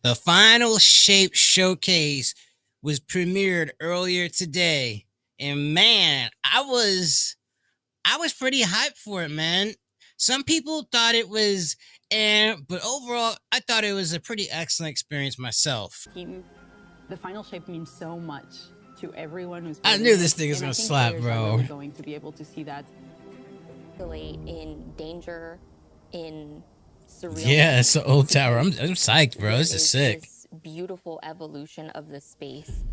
The final shape showcase was premiered earlier today, and man, I was pretty hyped for it, man. Some people thought it was, but overall, I thought it was a pretty excellent experience myself. Team, the final shape means so much to everyone who's I building knew this it, thing was and I gonna think slap, players are bro. really going to be able to see that. In danger, in Yeah, surrealness, it's the old tower. I'm because psyched, bro. there This is is sick. this beautiful evolution of the space.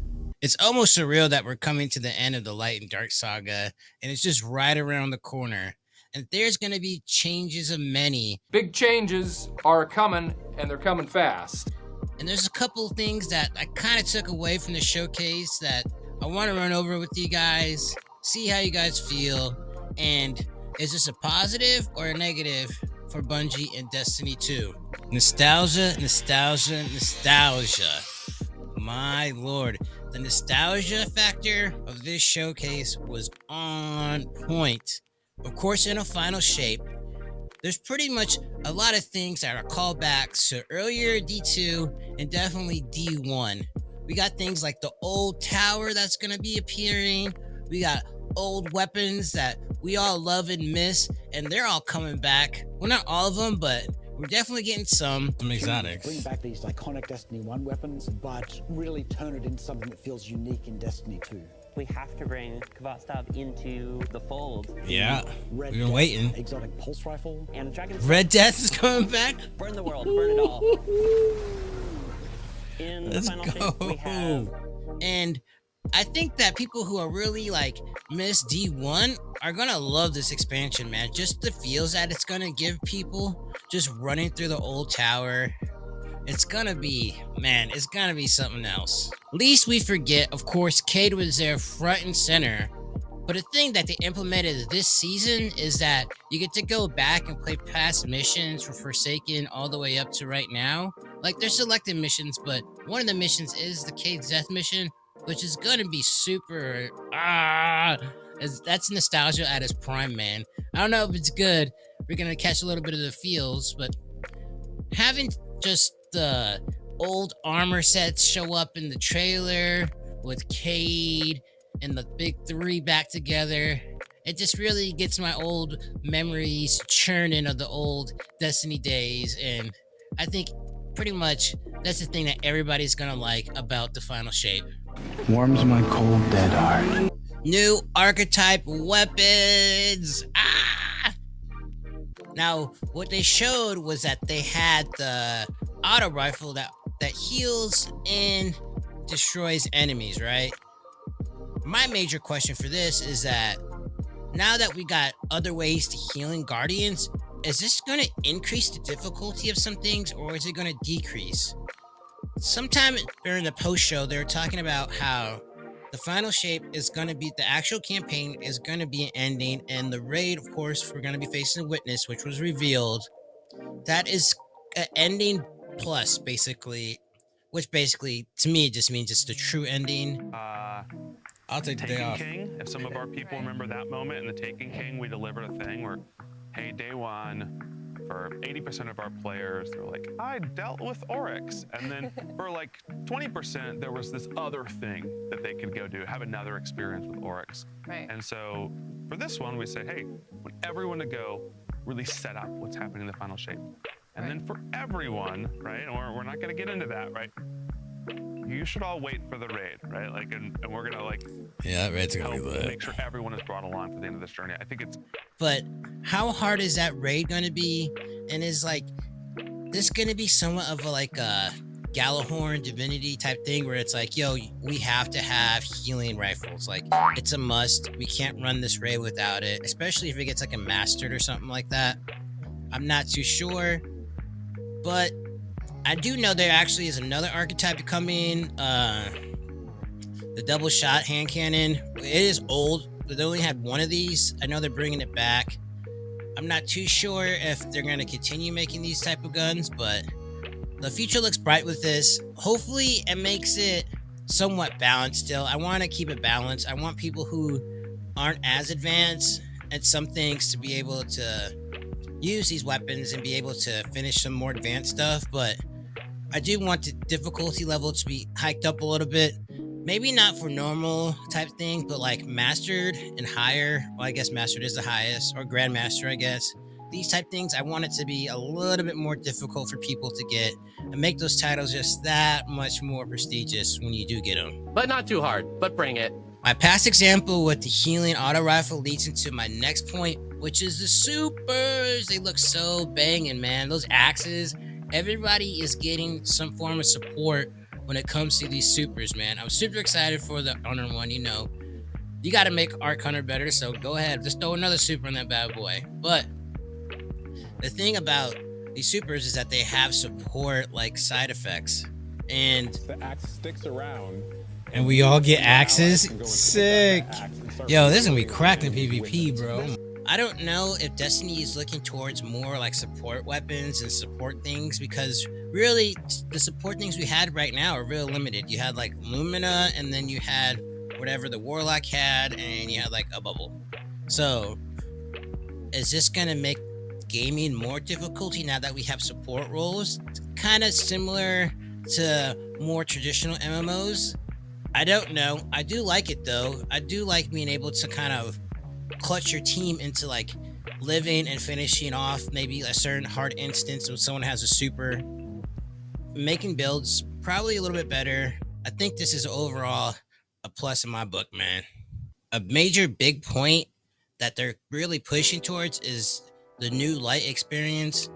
It's almost surreal that we're coming to the end of the Light and Dark saga, and it's just right around the corner. And there's going to be changes of many. Big changes are coming, and they're coming fast. And there's a couple of things that I kind of took away from the showcase that I want to run over with you guys, see how you guys feel, and is this a positive or a negative for Bungie and Destiny 2? Nostalgia, nostalgia, nostalgia. My lord, the nostalgia factor of this showcase was on point. Of course, in a final shape, there's pretty much a lot of things that are callbacks to earlier D2 and definitely D1. We got things like the old tower that's going to be appearing. We got old weapons that we all love and miss, and they're all coming back. Well, not all of them, but we're definitely getting some exotics. Bring back these iconic Destiny 1 weapons, but really turn it into something that feels unique in Destiny 2. We have to bring Kvastav into the fold. Yeah, Red we've been Death waiting. Exotic pulse rifle. And Dragon Red Death is coming back. Burn the world, burn it all. In Let's the final go. shape, we have. And I think that people who are really like miss D1 are gonna love this expansion, man. Just the feels that it's gonna give people just running through the old tower. It's gonna be, man, it's gonna be something else. Least we forget, of course, Cade was there front and center. But the thing that they implemented this season is that you get to go back and play past missions for Forsaken all the way up to right now. Like, they're selected missions, but one of the missions is the Cade's Death mission, which is gonna be super that's nostalgia at its prime, man. I don't know if it's good. We're gonna catch a little bit of the feels, but having just the old armor sets show up in the trailer with Cade and the big three back together, it just really gets my old memories churning of the old Destiny days. And I think pretty much that's the thing that everybody's gonna like about the final shape. Warms my cold, dead heart. New archetype weapons. Now, what they showed was that they had the auto rifle that heals and destroys enemies, right? My major question for this is that now that we got other ways to healing guardians, is this going to increase the difficulty of some things, or is it going to decrease? Sometime during the post show, they were talking about how the final shape is going to be the actual campaign is going to be an ending, and the raid, of course, we're going to be facing a witness, which was revealed. That is an ending plus, basically, which basically to me just means it's the true ending. I'll take the day Taken off. King, if some of our people remember that moment in the Taken King, we delivered a thing where, hey, day one, for 80% of our players, they're like, I dealt with Oryx. And then for like 20%, there was this other thing that they could go do, have another experience with Oryx. Right. And so for this one, we say, hey, we want everyone to go really set up what's happening in the final shape. And then for everyone, right, and we're not going to get into that, right? You should all wait for the raid, right? Like, and we're gonna like, yeah, that raid's gonna help be lit. make sure everyone is brought along for the end of this journey. I think it's. But how hard is that raid gonna be? And is like this gonna be somewhat of like a Galahorn Divinity type thing where it's like, yo, we have to have healing rifles. Like, it's a must. We can't run this raid without it, especially if it gets like a mastered or something like that. I'm not too sure, but I do know there actually is another archetype to come in. The double shot hand cannon. It is old. They only had one of these. I know they're bringing it back. I'm not too sure if they're going to continue making these type of guns, but the future looks bright with this. Hopefully it makes it somewhat balanced still. I want to keep it balanced. I want people who aren't as advanced at some things to be able to use these weapons and be able to finish some more advanced stuff, but I do want the difficulty level to be hiked up a little bit. Maybe not for normal type thing, but like mastered and higher. Well, I guess mastered is the highest, or grandmaster, I guess. These type things, I want it to be a little bit more difficult for people to get and make those titles just that much more prestigious when you do get them. But not too hard, but bring it. My past example with the healing auto rifle leads into my next point, which is the supers. They look so banging, man. Those axes, everybody is getting some form of support when it comes to these supers, man. I'm super excited for the Honor one. You know, you got to make Arc Hunter better, so go ahead, just throw another super in that bad boy. But the thing about these supers is that they have support like side effects, and the axe sticks around. And we all get axes? Sick. Yo, this is gonna be cracking PvP, bro. I don't know if Destiny is looking towards more like support weapons and support things, because really the support things we had right now are real limited. You had like Lumina, and then you had whatever the Warlock had, and you had like a bubble. So is this gonna make gaming more difficulty now that we have support roles? Kind of similar to more traditional MMOs. I don't know. I do like it though. I do like being able to kind of clutch your team into like living and finishing off maybe a certain hard instance when someone has a super. Making builds probably a little bit better. I think this is overall a plus in my book, man. A major big point that they're really pushing towards is the new light experience.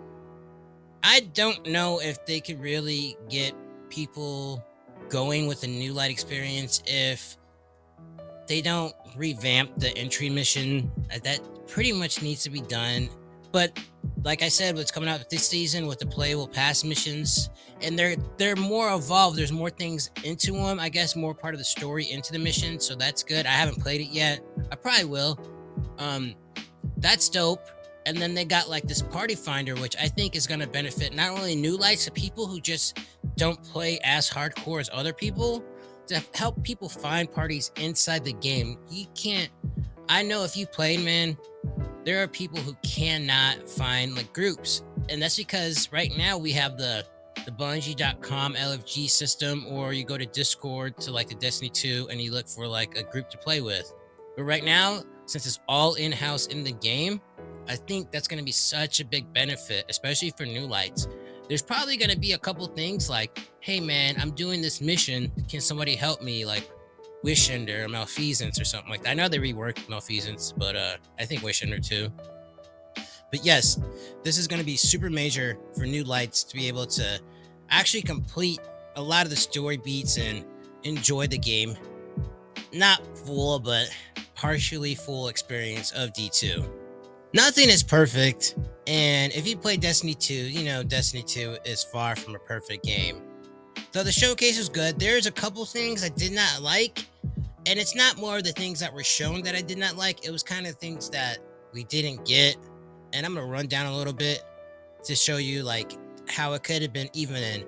I don't know if they could really get people going with a new light experience if they don't revamp the entry mission. That pretty much needs to be done. But like I said, what's coming out this season with the playable pass missions, and they're more evolved. There's more things into them, I guess, more part of the story into the mission. So that's good. I haven't played it yet. I probably will. That's dope. And then they got like this party finder, which I think is going to benefit not only new lights, but people who just don't play as hardcore as other people, to help people find parties inside the game. You can't, I know if you played, man, there are people who cannot find like groups. And that's because right now we have the Bungie.com LFG system, or you go to Discord to like the Destiny 2 and you look for like a group to play with. But right now, since it's all in-house in the game, I think that's going to be such a big benefit, especially for new lights. There's probably going to be a couple things like, hey man, I'm doing this mission. Can somebody help me? Like Wish Ender or Malfeasance or something like that. I know they reworked Malfeasance, but I think Wish Ender too. But yes, this is going to be super major for new lights to be able to actually complete a lot of the story beats and enjoy the game. Not full, but partially full experience of D2. Nothing is perfect, and if you play Destiny 2, you know Destiny 2 is far from a perfect game. So the showcase was good. There's a couple things I did not like, and it's not more of the things that were shown that I did not like. It was kind of things that we didn't get, and I'm gonna run down a little bit to show you like how it could have been even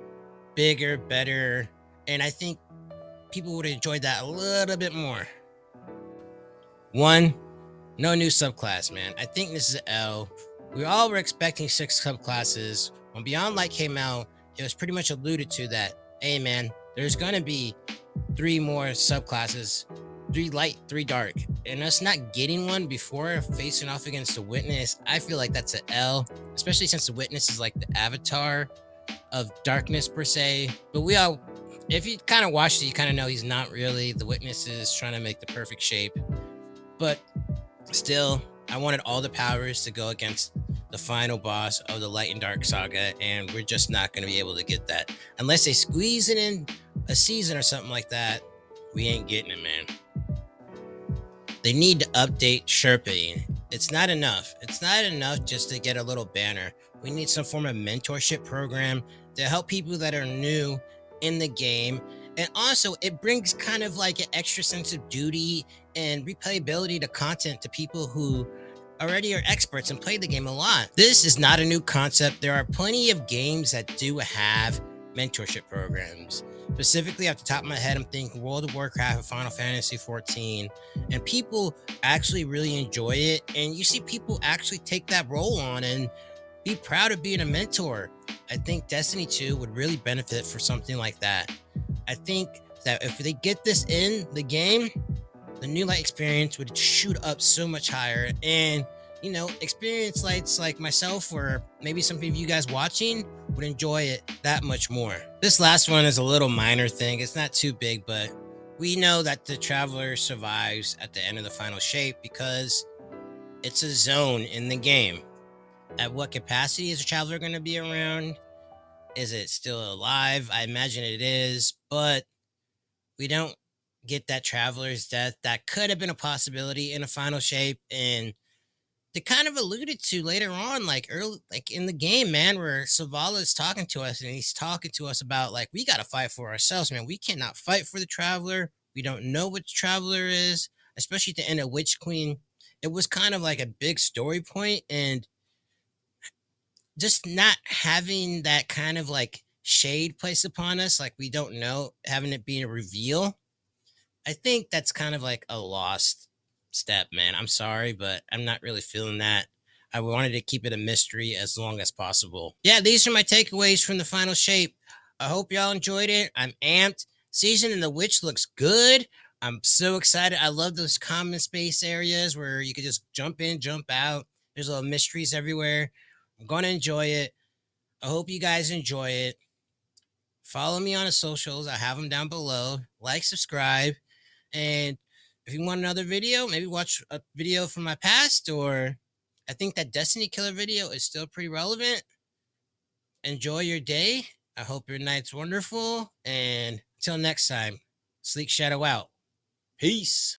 bigger, better, and I think people would have enjoyed that a little bit more. One, no new subclass, man. I think this is an L. We all were expecting 6 subclasses. When Beyond Light came out, it was pretty much alluded to that, hey man, there's gonna be 3 more subclasses, 3 light, 3 dark. And us not getting one before facing off against the Witness, I feel like that's an L, especially since the Witness is like the avatar of darkness per se. But we all, if you kind of watched it, you kind of know he's not really. The Witness is trying to make the perfect shape. But still, I wanted all the powers to go against the final boss of the Light and Dark saga, and we're just not going to be able to get that. Unless they squeeze it in a season or something like that, we ain't getting it, man. They need to update Sherping. It's not enough. It's not enough just to get a little banner. We need some form of mentorship program to help people that are new in the game. And also, it brings kind of like an extra sense of duty and replayability to content to people who already are experts and play the game a lot. This is not a new concept. There are plenty of games that do have mentorship programs. Specifically, off the top of my head, I'm thinking World of Warcraft and Final Fantasy 14. And people actually really enjoy it. And you see people actually take that role on and be proud of being a mentor. I think Destiny 2 would really benefit for something like that. I think that if they get this in the game, the new light experience would shoot up so much higher. And, experience lights like myself, or maybe some of you guys watching, would enjoy it that much more. This last one is a little minor thing. It's not too big, but we know that the Traveler survives at the end of the final shape because it's a zone in the game. At what capacity is the Traveler going to be around? Is it still alive? I imagine it is, but we don't get that Traveler's death. That could have been a possibility in a final shape, and they kind of alluded to later on, like early, like in the game, man, where Savala is talking to us, and he's talking to us about, like, we got to fight for ourselves, man. We cannot fight for the Traveler. We don't know what the Traveler is, especially at the end of Witch Queen. It was kind of like a big story point, and just not having that kind of like shade placed upon us, like we don't know, having it be a reveal. I think that's kind of like a lost step, man. I'm sorry, but I'm not really feeling that. I wanted to keep it a mystery as long as possible. Yeah, these are my takeaways from the final shape. I hope y'all enjoyed it. I'm amped. Season in the Witch looks good. I'm so excited. I love those common space areas where you could just jump in, jump out. There's little mysteries everywhere. I'm going to enjoy it. I hope you guys enjoy it. Follow me on the socials. I have them down below. Like, subscribe. And if you want another video, maybe watch a video from my past, or I think that Destiny Killer video is still pretty relevant. Enjoy your day. I hope your night's wonderful. And until next time, Sleek Shadow out. Peace.